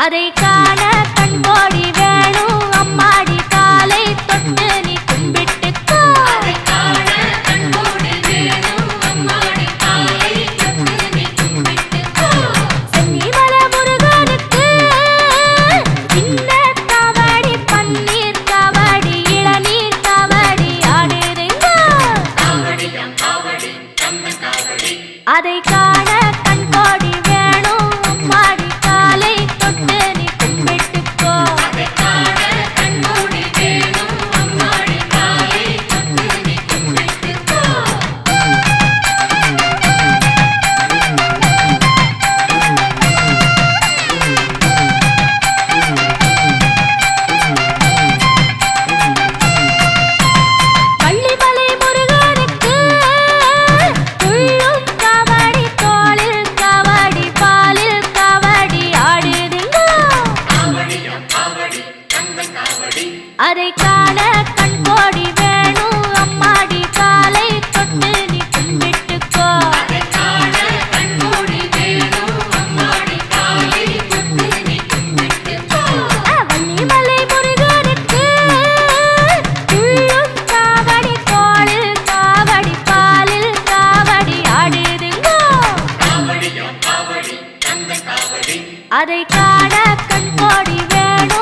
அதை காண கண்கோடி வேணும் அம்மாடி காலை தொட்டு நீ கும்பிட்டுக்கோ. அதை காண கண்கோடி வேணும் அம்மாடி காலை தொட்டு நீ கும்பிட்டுக்கோ. சென்னிமல முருகனுக்கு சின்ன காவடி பன்னீர் காவடி இளநீர் காவடி ஆடுதுங்க. காவடியம் காவடி கண்ண காவடி அதை காண கண்கோடி வேணும் அம்மாடி காலை தொட்டு நீ கும்பிட்டுக்கோ. அதை காண கண்கோடி வேணும் அம்மாடி காலை தொட்டு நீ கும்பிட்டுக்கோ. பள்ளிமலை முருகனுக்கு துள்ளும் காவடி தோளில் காவடி பாலில் காவடி ஆடுதுங்க. காவடியம் காவடி கண்ண காவடி அதை காண கண்கோடி வேணும் அம்மாடி காலை தொட்டு நீ கும்பிட்டுக்கோ. அதை காண கண்கோடி வேணும் அம்மாடி காலை தொட்டு நீ கும்பிட்டுக்கோ. வள்ளிமலை முருகனுக்கு துள்ளும் காவடி தோளில் காவடி பாலில் காவடி ஆடுதுங்க. காவடியம் காவடி கண்ண காவடி அதை காண கண்கோடி வேணும்